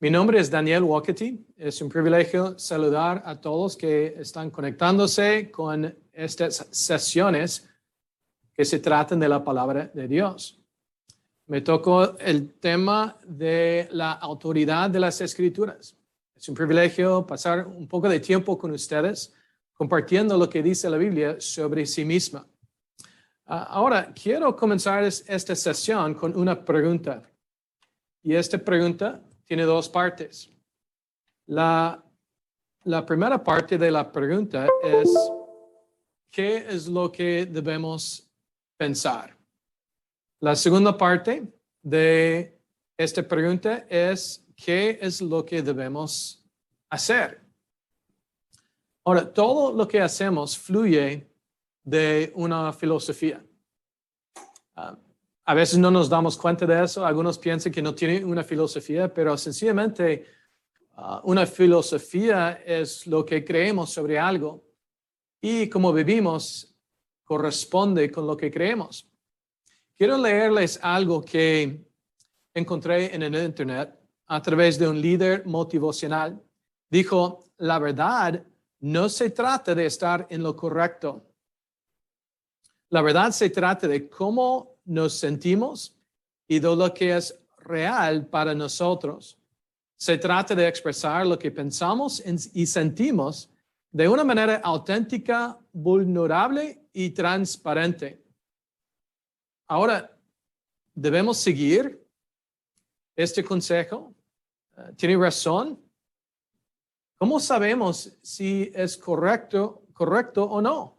Mi nombre es Daniel Wakati. Es un privilegio saludar a todos que están conectándose con estas sesiones que se tratan de la palabra de Dios. Me tocó el tema de la autoridad de las Escrituras. Es un privilegio pasar un poco de tiempo con ustedes compartiendo lo que dice la Biblia sobre sí misma. Ahora, quiero comenzar esta sesión con una pregunta. Y esta pregunta tiene dos partes. La primera parte de la pregunta es, ¿qué es lo que debemos pensar? La segunda parte de esta pregunta es, ¿qué es lo que debemos hacer? Ahora, todo lo que hacemos fluye de una filosofía. A veces no nos damos cuenta de eso. Algunos piensan que no tienen una filosofía, pero sencillamente una filosofía es lo que creemos sobre algo y como vivimos corresponde con lo que creemos. Quiero leerles algo que encontré en el internet a través de un líder motivacional. Dijo, la verdad no se trata de estar en lo correcto. La verdad se trata de cómo nos sentimos y de lo que es real para nosotros. Se trata de expresar lo que pensamos y sentimos de una manera auténtica, vulnerable y transparente. Ahora, ¿debemos seguir este consejo? ¿Tiene razón? ¿Cómo sabemos si es correcto o no?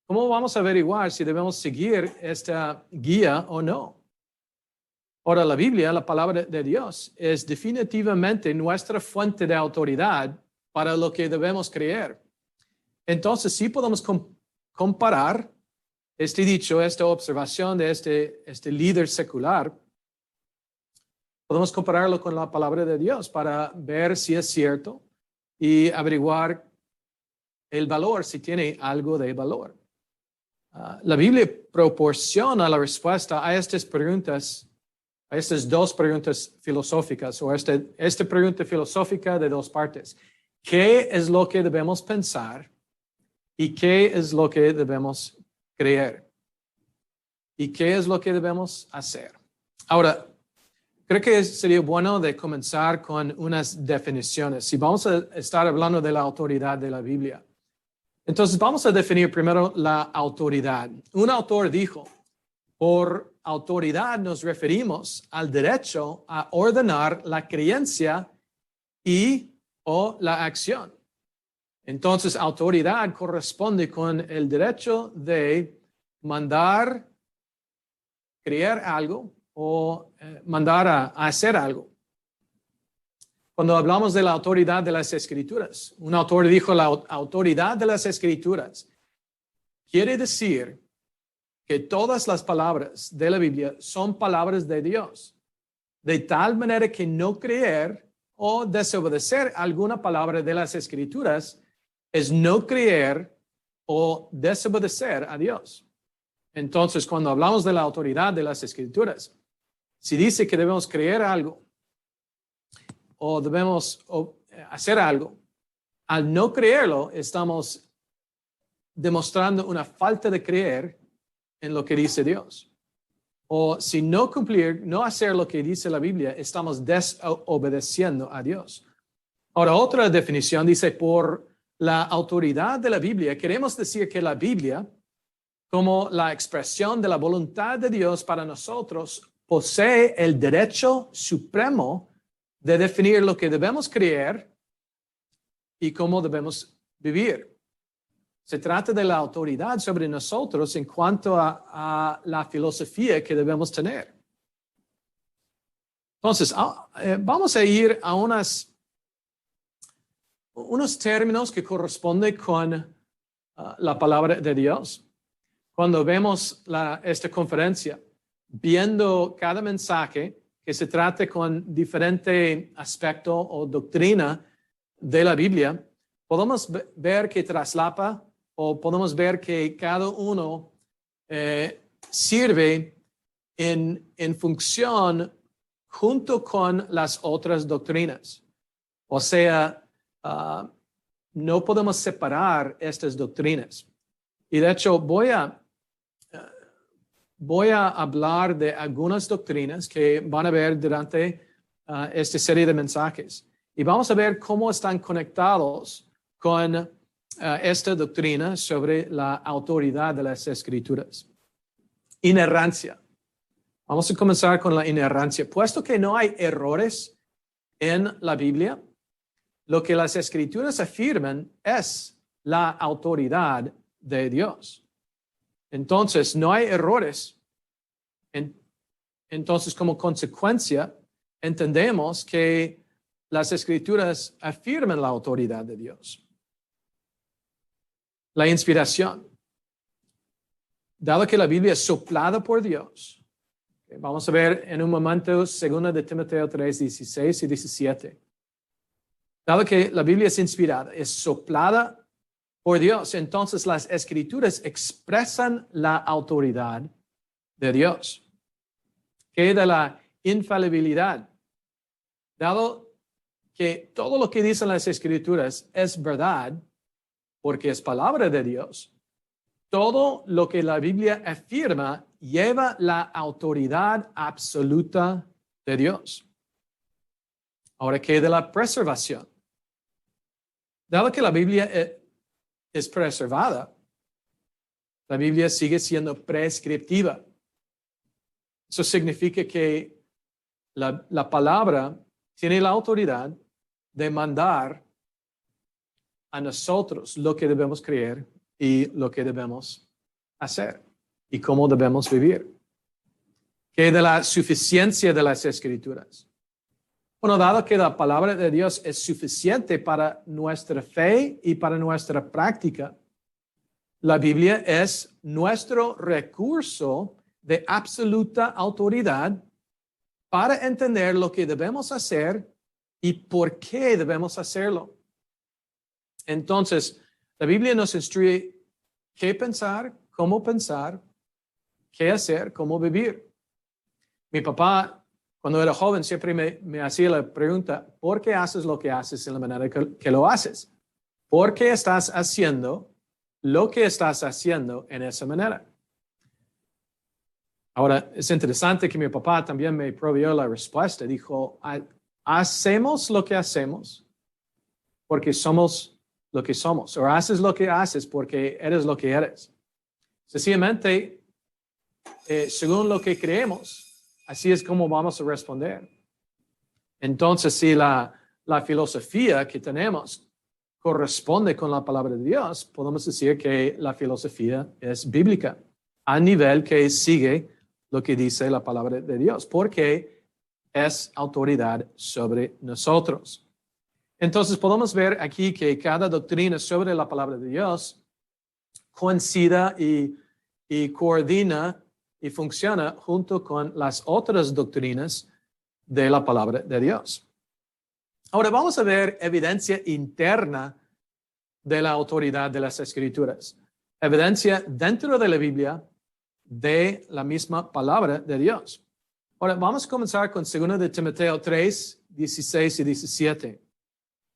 ¿Cómo vamos a averiguar si debemos seguir esta guía o no? Ahora, la Biblia, la palabra de Dios, es definitivamente nuestra fuente de autoridad para lo que debemos creer. Entonces, sí podemos comparar este dicho, esta observación de este líder secular, podemos compararlo con la palabra de Dios para ver si es cierto y averiguar el valor, si tiene algo de valor. La Biblia proporciona la respuesta a estas preguntas, a estas dos preguntas filosóficas, o esta pregunta filosófica de dos partes. ¿Qué es lo que debemos pensar y qué es lo que debemos creer? ¿Y qué es lo que debemos hacer? Ahora, creo que sería bueno de comenzar con unas definiciones. Si vamos a estar hablando de la autoridad de la Biblia, entonces vamos a definir primero la autoridad. Un autor dijo, por autoridad nos referimos al derecho a ordenar la creencia o la acción. Entonces, autoridad corresponde con el derecho de mandar, creer algo o mandar a hacer algo. Cuando hablamos de la autoridad de las Escrituras, un autor dijo la autoridad de las Escrituras quiere decir que todas las palabras de la Biblia son palabras de Dios, de tal manera que no creer o desobedecer alguna palabra de las Escrituras es no creer o desobedecer a Dios. Entonces, cuando hablamos de la autoridad de las Escrituras, si dice que debemos creer algo o debemos hacer algo, al no creerlo, estamos demostrando una falta de creer en lo que dice Dios. O si no cumplir, no hacer lo que dice la Biblia, estamos desobedeciendo a Dios. Ahora, otra definición dice, por la autoridad de la Biblia, queremos decir que la Biblia, como la expresión de la voluntad de Dios para nosotros, posee el derecho supremo de definir lo que debemos creer y cómo debemos vivir. Se trata de la autoridad sobre nosotros en cuanto a la filosofía que debemos tener. Entonces, vamos a ir a unos términos que corresponden con la palabra de Dios. Cuando vemos esta conferencia, viendo cada mensaje que se trate con diferente aspecto o doctrina de la Biblia, podemos ver que traslapa o podemos ver que cada uno sirve en función junto con las otras doctrinas. O sea, no podemos separar estas doctrinas. Y de hecho, voy a hablar de algunas doctrinas que van a ver durante esta serie de mensajes. Y vamos a ver cómo están conectados con esta doctrina sobre la autoridad de las Escrituras. Inerrancia. Vamos a comenzar con la inerrancia. Puesto que no hay errores en la Biblia, lo que las Escrituras afirman es la autoridad de Dios. Entonces, no hay errores. Entonces, como consecuencia, entendemos que las Escrituras afirman la autoridad de Dios. La inspiración. Dado que la Biblia es soplada por Dios, vamos a ver en un momento 2 de Timoteo 3, 16 y 17. Dado que la Biblia es inspirada, es soplada por Dios, entonces las Escrituras expresan la autoridad de Dios. ¿Qué de la infalibilidad? Dado que todo lo que dicen las Escrituras es verdad, porque es palabra de Dios, todo lo que la Biblia afirma lleva la autoridad absoluta de Dios. Ahora, ¿qué de la preservación? Dado que la Biblia es preservada, la Biblia sigue siendo prescriptiva. Eso significa que la palabra tiene la autoridad de mandar a nosotros lo que debemos creer y lo que debemos hacer y cómo debemos vivir. ¿Qué de la suficiencia de las Escrituras? Bueno, dado que la palabra de Dios es suficiente para nuestra fe y para nuestra práctica, la Biblia es nuestro recurso de absoluta autoridad para entender lo que debemos hacer y por qué debemos hacerlo. Entonces, la Biblia nos instruye qué pensar, qué hacer, cómo vivir. Mi papá, cuando era joven, siempre me hacía la pregunta, ¿por qué haces lo que haces en la manera que lo haces? ¿Por qué estás haciendo lo que estás haciendo en esa manera? Ahora, es interesante que mi papá también me proveyó la respuesta. Dijo, hacemos lo que hacemos porque somos lo que somos, o haces lo que haces porque eres lo que eres. Sencillamente, según lo que creemos, así es como vamos a responder. Entonces, si la filosofía que tenemos corresponde con la palabra de Dios, podemos decir que la filosofía es bíblica, a nivel que sigue lo que dice la palabra de Dios, porque es autoridad sobre nosotros. Entonces podemos ver aquí que cada doctrina sobre la palabra de Dios coincide y coordina y funciona junto con las otras doctrinas de la palabra de Dios. Ahora vamos a ver evidencia interna de la autoridad de las Escrituras. Evidencia dentro de la Biblia de la misma palabra de Dios. Ahora vamos a comenzar con 2 de Timoteo 3, 16 y 17.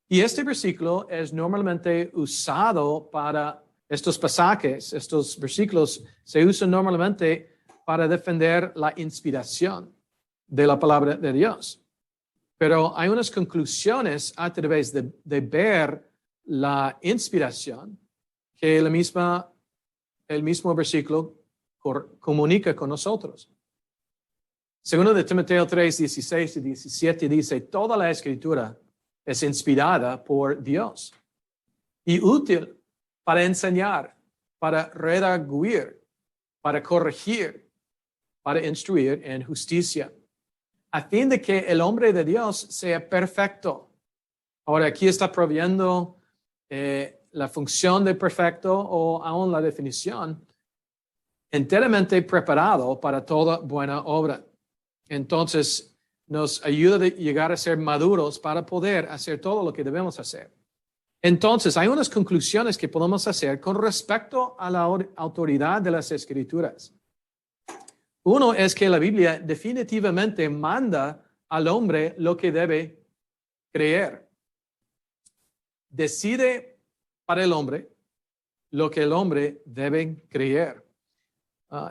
Y este versículo es normalmente usado para estos pasajes, estos versículos se usan normalmente para defender la inspiración de la palabra de Dios. Pero hay unas conclusiones a través de ver la inspiración que el mismo versículo comunica con nosotros. 2 de Timoteo 3, 16 y 17 dice, toda la Escritura es inspirada por Dios y útil para enseñar, para redarguir, para corregir, para instruir en justicia, a fin de que el hombre de Dios sea perfecto. Ahora, aquí está proveyendo la función de perfecto o aún la definición, enteramente preparado para toda buena obra. Entonces, nos ayuda a llegar a ser maduros para poder hacer todo lo que debemos hacer. Entonces, hay unas conclusiones que podemos hacer con respecto a la autoridad de las Escrituras. Uno es que la Biblia definitivamente manda al hombre lo que debe creer. Decide para el hombre lo que el hombre debe creer.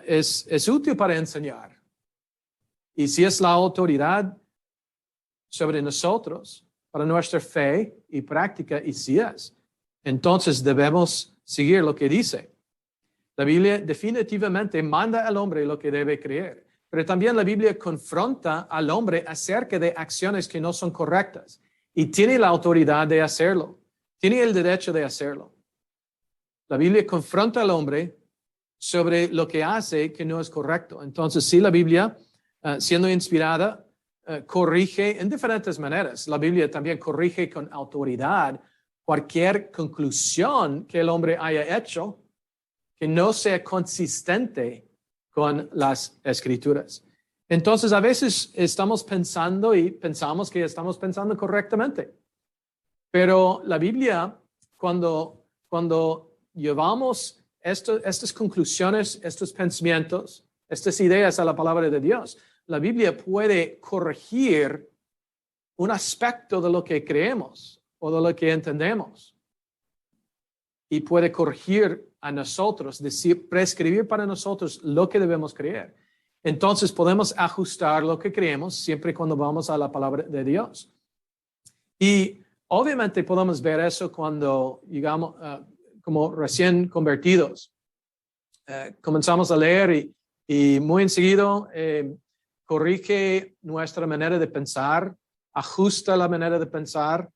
Es útil para enseñar. Y si es la autoridad sobre nosotros, para nuestra fe y práctica, y si es, entonces debemos seguir lo que dice. La Biblia definitivamente manda al hombre lo que debe creer, pero también la Biblia confronta al hombre acerca de acciones que no son correctas y tiene la autoridad de hacerlo, tiene el derecho de hacerlo. La Biblia confronta al hombre sobre lo que hace que no es correcto. Entonces, sí, la Biblia, siendo inspirada, corrige en diferentes maneras. La Biblia también corrige con autoridad cualquier conclusión que el hombre haya hecho que no sea consistente con las Escrituras. Entonces, a veces estamos pensando y pensamos que estamos pensando correctamente. Pero la Biblia, cuando llevamos estas conclusiones, estos pensamientos, estas ideas a la palabra de Dios, la Biblia puede corregir un aspecto de lo que creemos o de lo que entendemos. Y puede corregir a nosotros, decir, prescribir para nosotros lo que debemos creer. Entonces podemos ajustar lo que creemos siempre y cuando vamos a la palabra de Dios. Y obviamente podemos ver eso cuando llegamos como recién convertidos. Comenzamos a leer y muy enseguida corrige nuestra manera de pensar, ajusta la manera de pensar.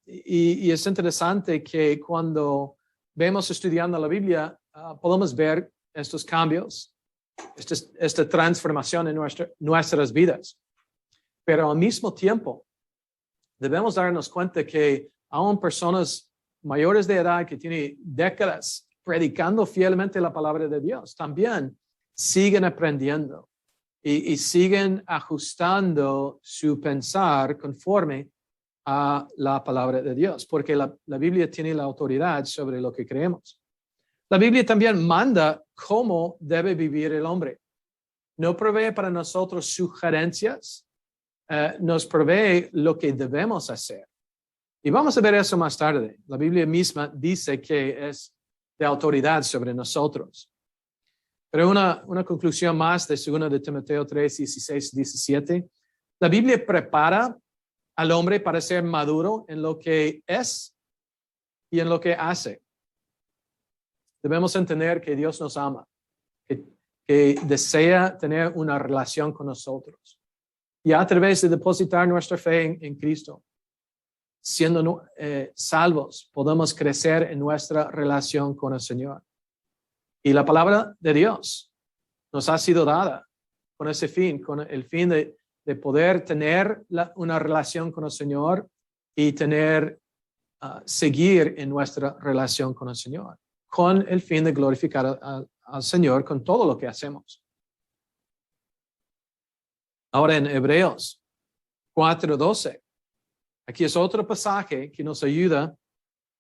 Y es interesante que cuando vemos estudiando la Biblia, podemos ver estos cambios, esta transformación en nuestras vidas. Pero al mismo tiempo, debemos darnos cuenta que aún personas mayores de edad que tienen décadas predicando fielmente la palabra de Dios, también siguen aprendiendo y siguen ajustando su pensar conforme a la palabra de Dios, porque la Biblia tiene la autoridad sobre lo que creemos. La Biblia también manda cómo debe vivir el hombre. No provee para nosotros sugerencias, nos provee lo que debemos hacer. Y vamos a ver eso más tarde. La Biblia misma dice que es de autoridad sobre nosotros. Pero una conclusión más de 2 de Timoteo 3, 16, 17. La Biblia prepara al hombre para ser maduro en lo que es y en lo que hace. Debemos entender que Dios nos ama, que desea tener una relación con nosotros. Y a través de depositar nuestra fe en Cristo, siendo salvos, podemos crecer en nuestra relación con el Señor. Y la palabra de Dios nos ha sido dada con ese fin, con el fin de poder tener una relación con el Señor y seguir en nuestra relación con el Señor, con el fin de glorificar al Señor con todo lo que hacemos. Ahora en Hebreos 4:12, aquí es otro pasaje que nos ayuda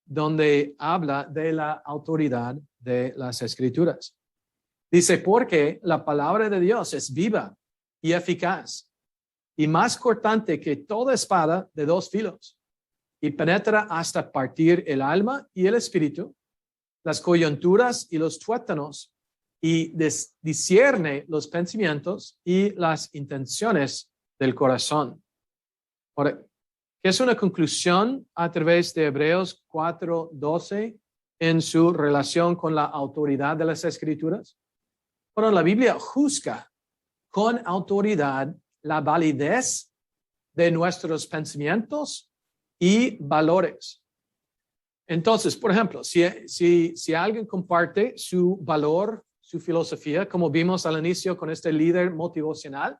donde habla de la autoridad de las Escrituras. Dice, porque la palabra de Dios es viva y eficaz y más cortante que toda espada de 2 filos y penetra hasta partir el alma y el espíritu, las coyunturas y los tuétanos y discierne los pensamientos y las intenciones del corazón. Ahora, ¿qué es una conclusión a través de Hebreos 4:12 en su relación con la autoridad de las Escrituras? Bueno, la Biblia juzga con autoridad la validez de nuestros pensamientos y valores. Entonces, por ejemplo, si alguien comparte su valor, su filosofía, como vimos al inicio con este líder motivacional,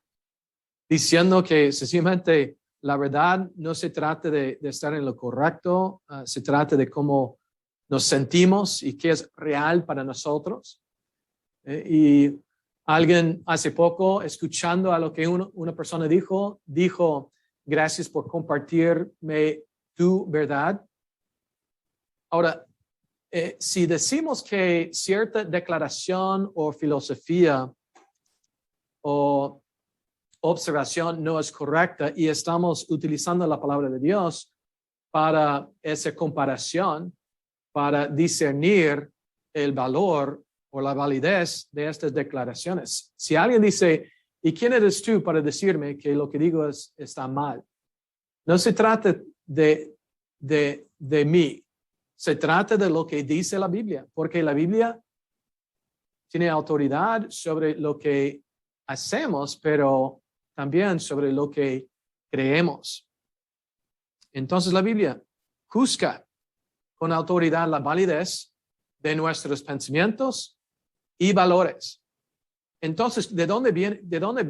diciendo que sencillamente la verdad no se trata de estar en lo correcto, se trata de cómo nos sentimos y qué es real para nosotros. Y alguien hace poco, escuchando a lo que una persona dijo, gracias por compartirme tu verdad. Ahora, si decimos que cierta declaración o filosofía o observación no es correcta y estamos utilizando la palabra de Dios para esa comparación, para discernir el valor o la validez de estas declaraciones. Si alguien dice, ¿y quién eres tú para decirme que lo que digo está mal? No se trata de mí, se trata de lo que dice la Biblia, porque la Biblia tiene autoridad sobre lo que hacemos, pero también sobre lo que creemos. Entonces la Biblia juzga con autoridad la validez de nuestros pensamientos y valores. Entonces, ¿de dónde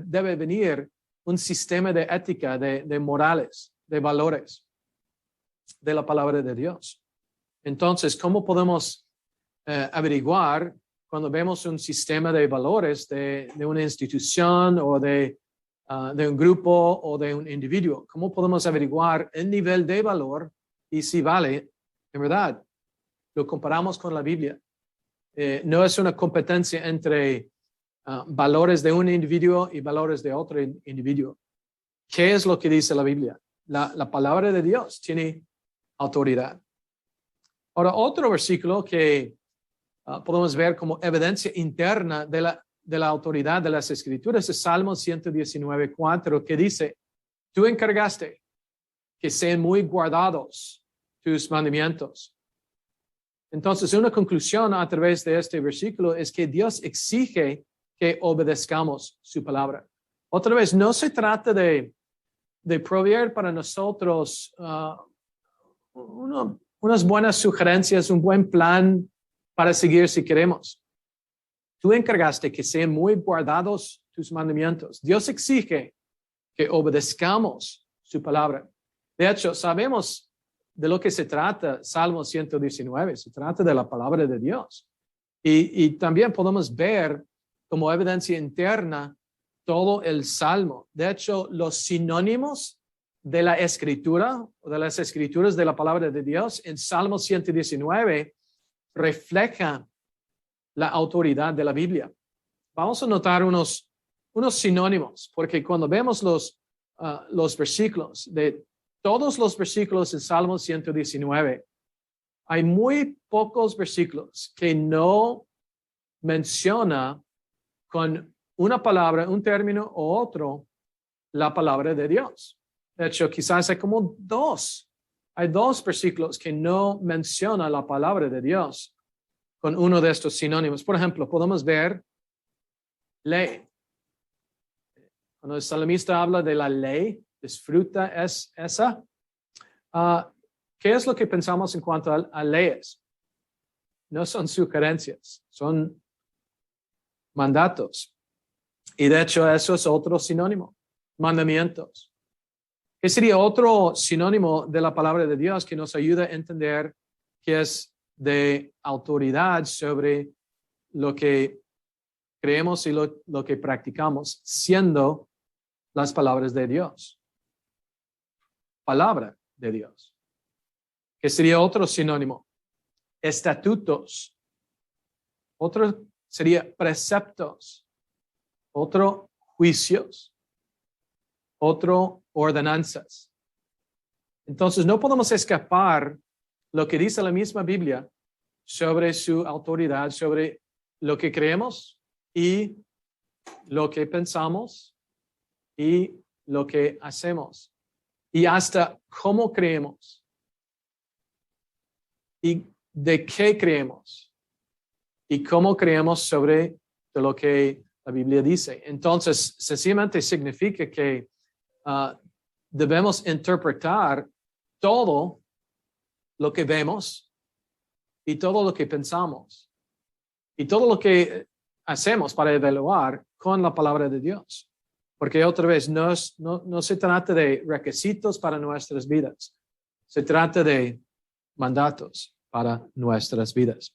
debe venir un sistema de ética, de morales, de valores? De la palabra de Dios. Entonces, ¿cómo podemos averiguar cuando vemos un sistema de valores de una institución o de un grupo o de un individuo? ¿Cómo podemos averiguar el nivel de valor y si vale en verdad? Lo comparamos con la Biblia. No es una competencia entre valores de un individuo y valores de otro individuo. ¿Qué es lo que dice la Biblia? La palabra de Dios tiene autoridad. Ahora, otro versículo que podemos ver como evidencia interna de la autoridad de las Escrituras es Salmo 119:4, que dice, tú encargaste que sean muy guardados tus mandamientos. Entonces, una conclusión a través de este versículo es que Dios exige que obedezcamos su palabra. Otra vez, no se trata de proveer para nosotros unas buenas sugerencias, un buen plan para seguir si queremos. Tú encargaste que sean muy guardados tus mandamientos. Dios exige que obedezcamos su palabra. De hecho, sabemos de lo que se trata Salmo 119, se trata de la palabra de Dios. Y también podemos ver como evidencia interna todo el Salmo. De hecho, los sinónimos de la Escritura, o de las Escrituras de la palabra de Dios, en Salmo 119, reflejan la autoridad de la Biblia. Vamos a notar unos sinónimos, porque cuando vemos los versículos de todos los versículos en Salmo 119, hay muy pocos versículos que no menciona con una palabra, un término o otro, la palabra de Dios. De hecho, quizás hay como hay dos versículos que no mencionan la palabra de Dios con uno de estos sinónimos. Por ejemplo, podemos ver ley. Cuando el salmista habla de la ley, disfruta esa. ¿Qué es lo que pensamos en cuanto a leyes? No son sugerencias, son mandatos. Y de hecho eso es otro sinónimo, mandamientos. ¿Qué sería otro sinónimo de la palabra de Dios que nos ayuda a entender que es de autoridad sobre lo que creemos y lo que practicamos, siendo las palabras de Dios? Palabra de Dios. ¿Qué sería otro sinónimo? Estatutos. Otro sería preceptos. Otro, juicios. Otro, ordenanzas. Entonces, no podemos escapar lo que dice la misma Biblia sobre su autoridad, sobre lo que creemos y lo que pensamos y lo que hacemos. Y hasta cómo creemos. Y de qué creemos. Y cómo creemos sobre lo que la Biblia dice. Entonces, sencillamente significa que debemos interpretar todo lo que vemos y todo lo que pensamos y todo lo que hacemos para evaluar con la palabra de Dios. Porque otra vez, no se trata de requisitos para nuestras vidas. Se trata de mandatos para nuestras vidas.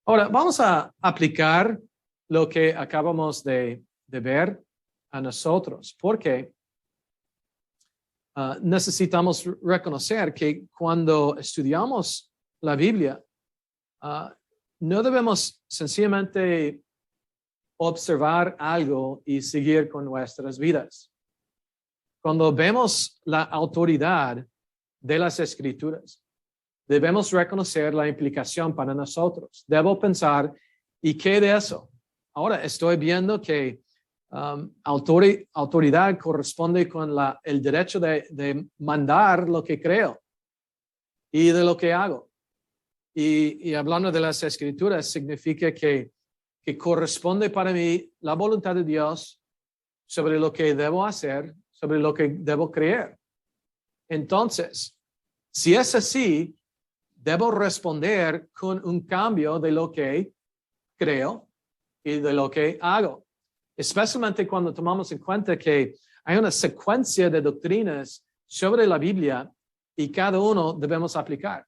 Ahora, vamos a aplicar lo que acabamos de ver a nosotros, porque necesitamos reconocer que cuando estudiamos la Biblia, no debemos sencillamente observar algo y seguir con nuestras vidas. cuando vemos la autoridad de las Escrituras, debemos reconocer la implicación para nosotros. Debo pensar, ¿y qué de eso? Ahora estoy viendo que autoridad corresponde con el derecho de mandar lo que creo y de lo que hago. Y hablando de las Escrituras, significa que corresponde para mí la voluntad de Dios sobre lo que debo hacer, sobre lo que debo creer. Entonces, si es así, debo responder con un cambio de lo que creo y de lo que hago. Especialmente cuando tomamos en cuenta que hay una secuencia de doctrinas sobre la Biblia y cada uno debemos aplicar.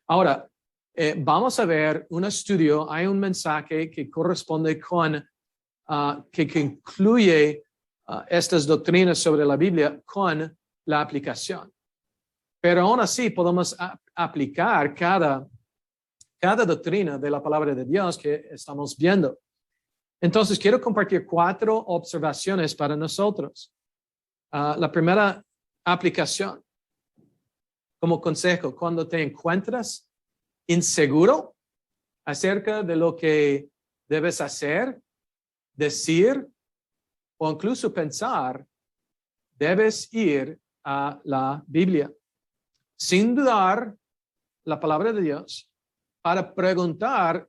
Ahora, vamos a ver un estudio, hay un mensaje que corresponde con, que incluye estas doctrinas sobre la Biblia con la aplicación. Pero aún así podemos aplicar cada doctrina de la palabra de Dios que estamos viendo. Entonces, quiero compartir 4 observaciones para nosotros. La primera aplicación, como consejo, cuando te encuentras inseguro acerca de lo que debes hacer, decir o incluso pensar, debes ir a la Biblia. Sin dudar la palabra de Dios para preguntar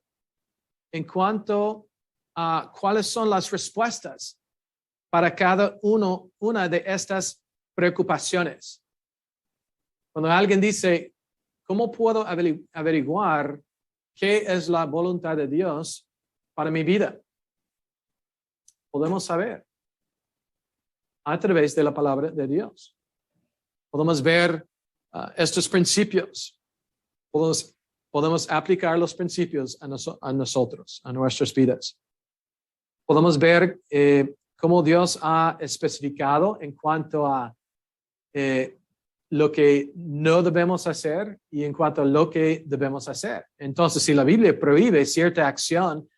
en cuanto a cuáles son las respuestas para cada una de estas preocupaciones. Cuando alguien dice, ¿cómo puedo averiguar qué es la voluntad de Dios para mi vida? Podemos saber a través de la palabra de Dios. Podemos ver estos principios. Podemos aplicar los principios a nosotros, a nuestras vidas. Podemos ver cómo Dios ha especificado en cuanto a lo que no debemos hacer y en cuanto a lo que debemos hacer. Entonces, si la Biblia prohíbe cierta acción,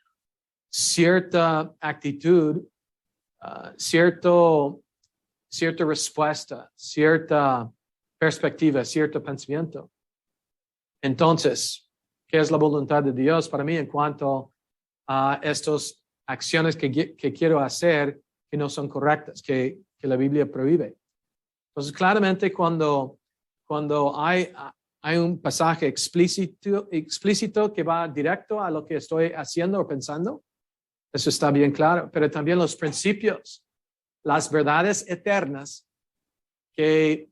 cierta actitud, cierta respuesta, cierta perspectiva, cierto pensamiento, entonces, ¿qué es la voluntad de Dios para mí en cuanto a estas acciones que quiero hacer que no son correctas, que la Biblia prohíbe? Entonces, claramente cuando hay un pasaje explícito que va directo a lo que estoy haciendo o pensando, eso está bien claro, pero también los principios, las verdades eternas que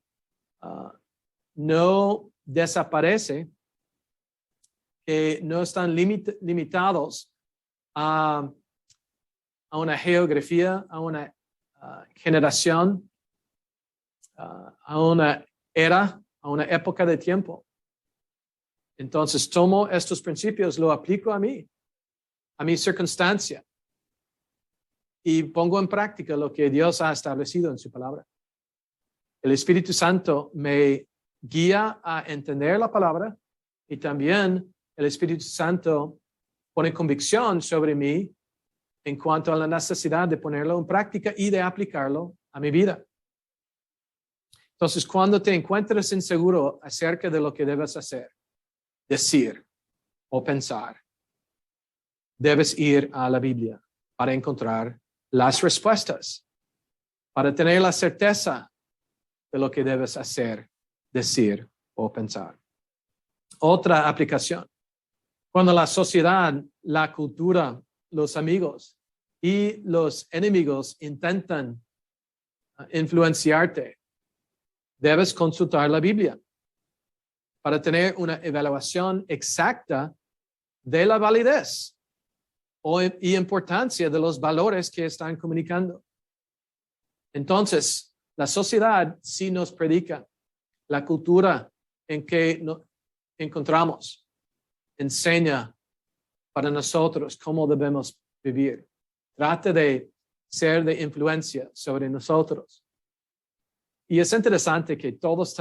no desaparecen, que no están limitados a una geografía, a una generación, a una era, a una época de tiempo. Entonces tomo estos principios, lo aplico a mí, a mi circunstancia, y pongo en práctica lo que Dios ha establecido en su palabra. El Espíritu Santo me guía a entender la palabra y también el Espíritu Santo pone convicción sobre mí en cuanto a la necesidad de ponerlo en práctica y de aplicarlo a mi vida. Entonces, cuando te encuentres inseguro acerca de lo que debes hacer, decir o pensar, debes ir a la Biblia para encontrar las respuestas, para tener la certeza de lo que debes hacer, decir o pensar. Otra aplicación. Cuando la sociedad, la cultura, los amigos y los enemigos intentan influenciarte, debes consultar la Biblia para tener una evaluación exacta de la validez y importancia de los valores que están comunicando. Entonces, la sociedad sí nos predica, la cultura en que nos encontramos enseña para nosotros cómo debemos vivir. Trata de ser de influencia sobre nosotros. Y es interesante que todos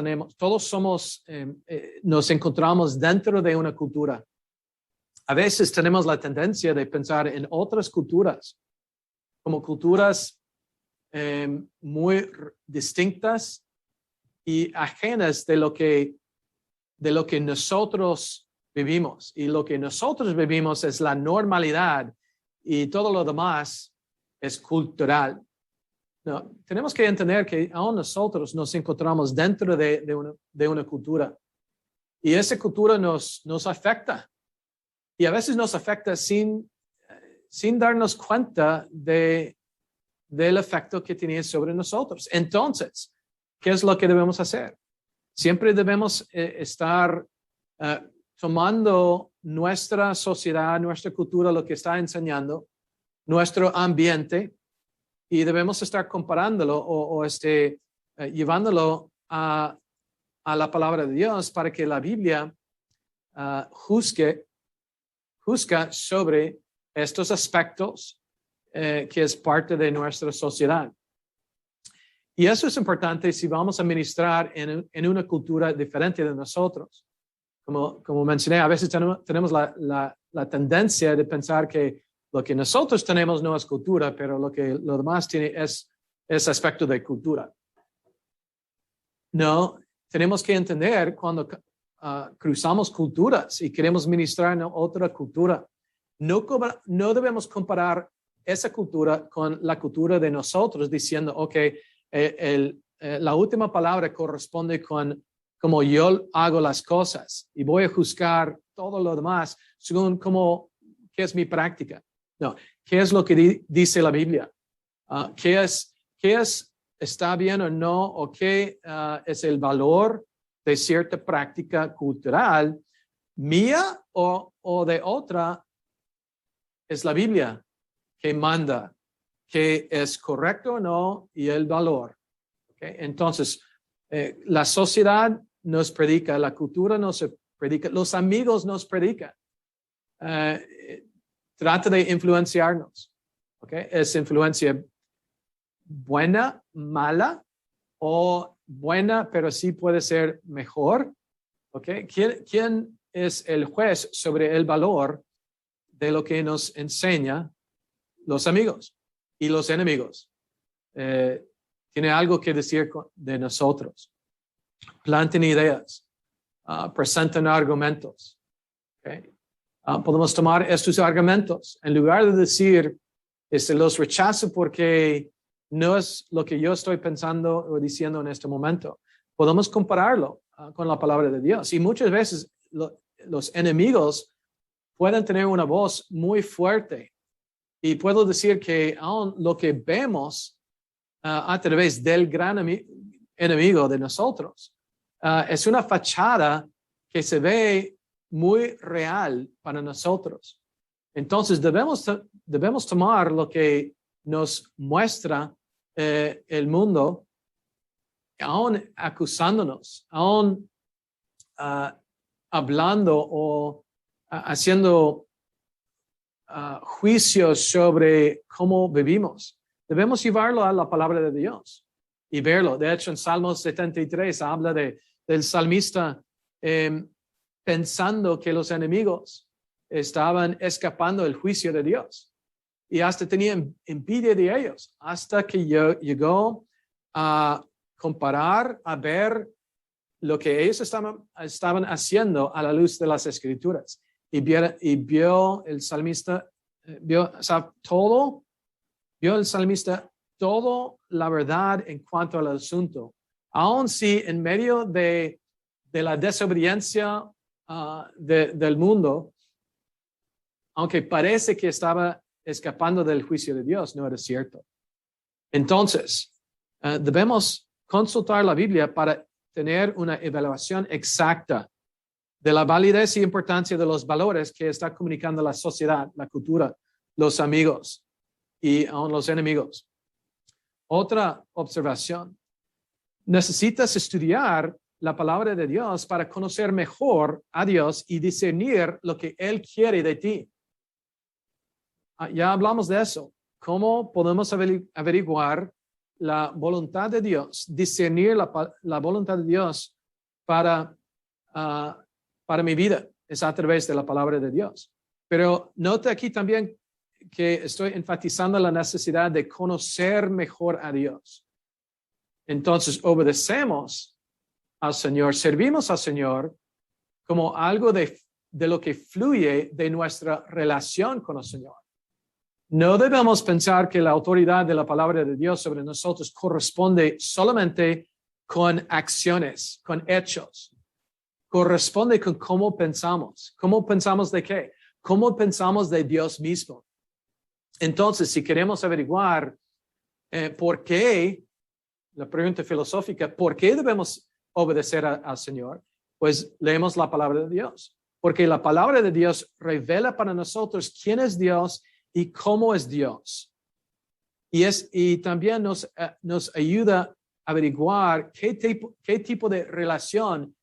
nos encontramos dentro de una cultura. A veces tenemos la tendencia de pensar en otras culturas como culturas muy distintas y ajenas de lo que nosotros vivimos. Y lo que nosotros vivimos es la normalidad y todo lo demás es cultural. No, tenemos que entender que aún nosotros nos encontramos dentro de una cultura y esa cultura nos afecta y a veces nos afecta sin darnos cuenta del efecto que tiene sobre nosotros. Entonces, ¿qué es lo que debemos hacer? Siempre debemos estar tomando nuestra sociedad, nuestra cultura, lo que está enseñando, nuestro ambiente, y debemos estar comparándolo llevándolo a la palabra de Dios para que la Biblia juzga sobre estos aspectos que es parte de nuestra sociedad. Y eso es importante si vamos a ministrar en una cultura diferente de nosotros. Como mencioné, a veces tenemos la tendencia de pensar que lo que nosotros tenemos no es cultura, pero lo demás tiene es aspecto de cultura. No, tenemos que entender cuando cruzamos culturas y queremos ministrar en otra cultura, no debemos comparar esa cultura con la cultura de nosotros diciendo, ok, la última palabra corresponde con cómo yo hago las cosas y voy a juzgar todo lo demás según qué es mi práctica. No, ¿qué es lo que dice la Biblia? ¿Qué está bien o no? ¿O qué es el valor de cierta práctica cultural mía o de otra? Es la Biblia que manda qué es correcto o no y el valor. ¿Okay? Entonces, la sociedad nos predica, la cultura nos predica, los amigos nos predican. Trata de influenciarnos. ¿Okay? ¿Es influencia buena, mala o buena, pero sí puede ser mejor? ¿Okay? ¿Quién es el juez sobre el valor de lo que nos enseña los amigos y los enemigos? Tiene algo que decir de nosotros. Planten ideas, presentan argumentos. ¿Okay? Podemos tomar estos argumentos en lugar de decir, los rechazo porque no es lo que yo estoy pensando o diciendo en este momento. Podemos compararlo con la palabra de Dios. Y muchas veces los enemigos pueden tener una voz muy fuerte. Y puedo decir que aún lo que vemos a través del gran enemigo de nosotros es una fachada que se ve muy real para nosotros. Entonces debemos tomar lo que nos muestra el mundo, aún acusándonos, aún hablando o haciendo juicios sobre cómo vivimos. Debemos llevarlo a la palabra de Dios y verlo. De hecho, en Salmos 73 habla del salmista pensando que los enemigos estaban escapando del juicio de Dios y hasta tenían envidia de ellos, hasta que llegó a comparar, a ver lo que ellos estaban haciendo a la luz de las Escrituras. Y vio el salmista, vio el salmista toda la verdad en cuanto al asunto. Aun si en medio de la desobediencia del mundo, aunque parece que estaba escapando del juicio de Dios, no era cierto. Entonces, debemos consultar la Biblia para tener una evaluación exacta de la validez y importancia de los valores que está comunicando la sociedad, la cultura, los amigos y aún los enemigos. Otra observación. Necesitas estudiar la palabra de Dios para conocer mejor a Dios y discernir lo que Él quiere de ti. Ya hablamos de eso. ¿Cómo podemos averiguar la voluntad de Dios, discernir la voluntad de Dios para mi vida? Es a través de la palabra de Dios. Pero note aquí también que estoy enfatizando la necesidad de conocer mejor a Dios. Entonces, obedecemos al Señor, servimos al Señor como algo de lo que fluye de nuestra relación con el Señor. No debemos pensar que la autoridad de la palabra de Dios sobre nosotros corresponde solamente con acciones, con hechos. Corresponde con cómo pensamos. ¿Cómo pensamos de qué? ¿Cómo pensamos de Dios mismo? Entonces, si queremos averiguar por qué, la pregunta filosófica, ¿por qué debemos obedecer al Señor? Pues leemos la palabra de Dios. Porque la palabra de Dios revela para nosotros quién es Dios y cómo es Dios. Y también nos ayuda a averiguar qué tipo de relación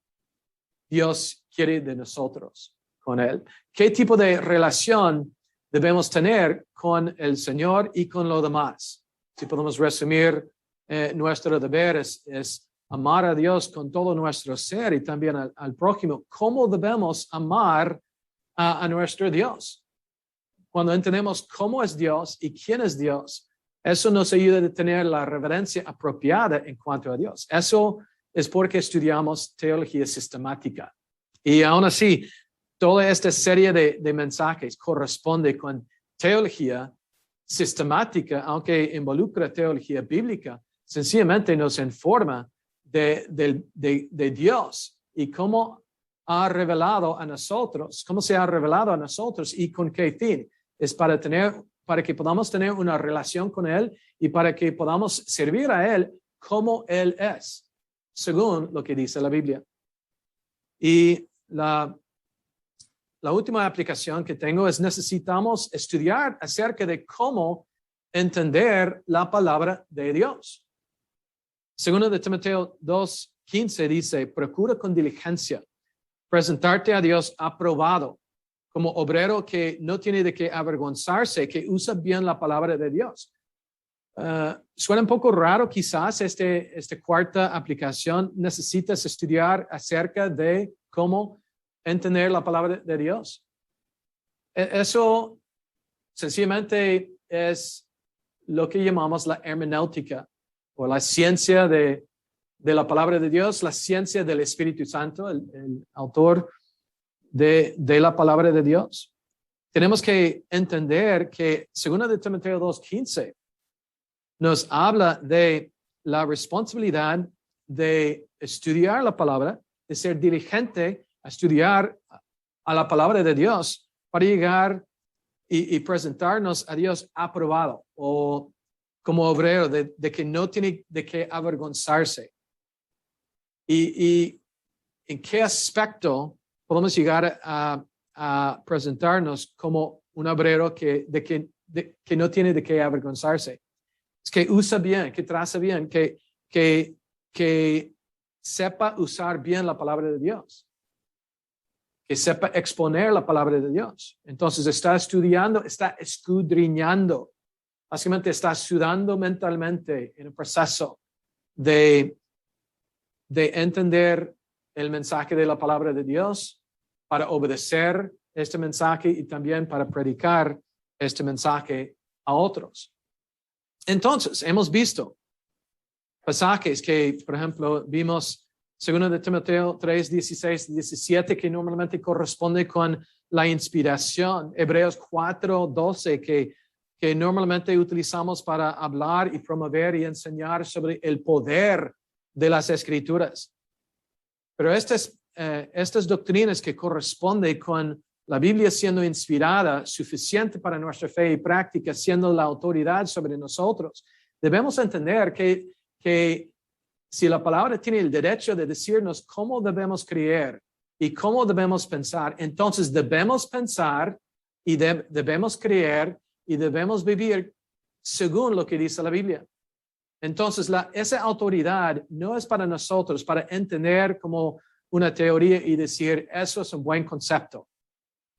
Dios quiere de nosotros con Él. ¿Qué tipo de relación debemos tener con el Señor y con lo demás? Si podemos resumir, nuestro deber es amar a Dios con todo nuestro ser y también al prójimo. ¿Cómo debemos amar a nuestro Dios? Cuando entendemos cómo es Dios y quién es Dios, eso nos ayuda a tener la reverencia apropiada en cuanto a Dios. Eso es porque estudiamos teología sistemática. Y aún así, toda esta serie de mensajes corresponde con teología sistemática, aunque involucra teología bíblica, sencillamente nos informa de Dios y cómo ha revelado a nosotros, cómo se ha revelado a nosotros y con qué fin. Es para que podamos tener una relación con Él y para que podamos servir a Él como Él es, según lo que dice la Biblia. Y la última aplicación que tengo es necesitamos estudiar acerca de cómo entender la palabra de Dios. Segundo de Timoteo 2:15 dice, procura con diligencia presentarte a Dios aprobado, como obrero que no tiene de qué avergonzarse, que usa bien la palabra de Dios. Suena un poco raro quizás esta cuarta aplicación. Necesitas estudiar acerca de cómo entender la palabra de Dios. Eso sencillamente es lo que llamamos la hermenéutica o la ciencia de la palabra de Dios, la ciencia del Espíritu Santo, el autor de la palabra de Dios. Tenemos que entender que, según de Timoteo 2:15, nos habla de la responsabilidad de estudiar la palabra, de ser diligente a estudiar a la palabra de Dios para llegar y presentarnos a Dios aprobado o como obrero de que no tiene de qué avergonzarse. Y en qué aspecto podemos llegar a presentarnos como un obrero que no tiene de qué avergonzarse. Es que usa bien, que traza bien, que sepa usar bien la palabra de Dios, que sepa exponer la palabra de Dios. Entonces está estudiando, está escudriñando, básicamente está sudando mentalmente en el proceso de entender el mensaje de la palabra de Dios, para obedecer este mensaje y también para predicar este mensaje a otros. Entonces, hemos visto pasajes que, por ejemplo, vimos 2 de Timoteo 3, 16, 17, que normalmente corresponde con la inspiración. Hebreos 4, 12, que normalmente utilizamos para hablar y promover y enseñar sobre el poder de las Escrituras. Pero estas doctrinas que corresponden con la Biblia siendo inspirada, suficiente para nuestra fe y práctica, siendo la autoridad sobre nosotros, debemos entender que si la palabra tiene el derecho de decirnos cómo debemos creer y cómo debemos pensar, entonces debemos pensar y debemos creer y debemos vivir según lo que dice la Biblia. Entonces, esa autoridad no es para nosotros, para entender como una teoría y decir, eso es un buen concepto.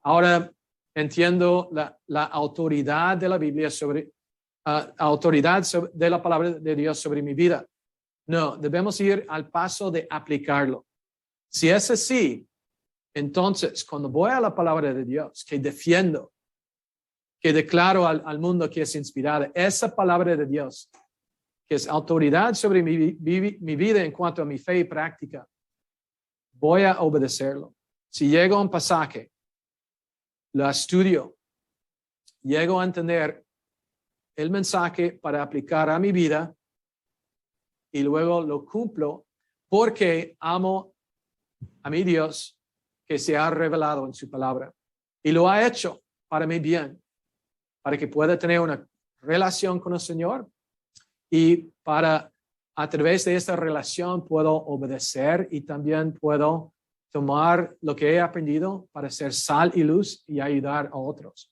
Ahora entiendo la autoridad de la Biblia de la palabra de Dios sobre mi vida. No, debemos ir al paso de aplicarlo. Si es así, entonces, cuando voy a la palabra de Dios, que defiendo, que declaro al mundo que es inspirada, esa palabra de Dios, que es autoridad sobre mi vida en cuanto a mi fe y práctica, voy a obedecerlo. Si llego a un pasaje, lo estudio, llego a entender el mensaje para aplicar a mi vida y luego lo cumplo porque amo a mi Dios que se ha revelado en su palabra y lo ha hecho para mi bien, para que pueda tener una relación con el Señor y para a través de esta relación puedo obedecer y también puedo tomar lo que he aprendido para ser sal y luz y ayudar a otros.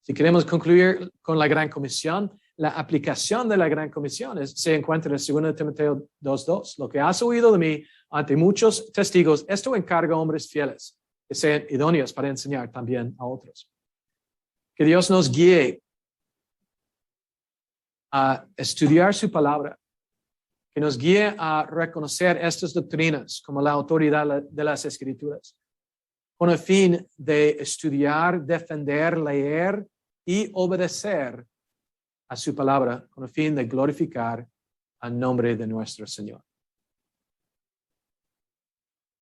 Si queremos concluir con la Gran Comisión, la aplicación de la Gran Comisión se encuentra en 2 Timoteo 2:2. Lo que has oído de mí ante muchos testigos, esto encarga a hombres fieles que sean idóneos para enseñar también a otros. Que Dios nos guíe a estudiar su palabra, que nos guíe a reconocer estas doctrinas como la autoridad de las Escrituras, con el fin de estudiar, defender, leer y obedecer a su palabra, con el fin de glorificar al nombre de nuestro Señor.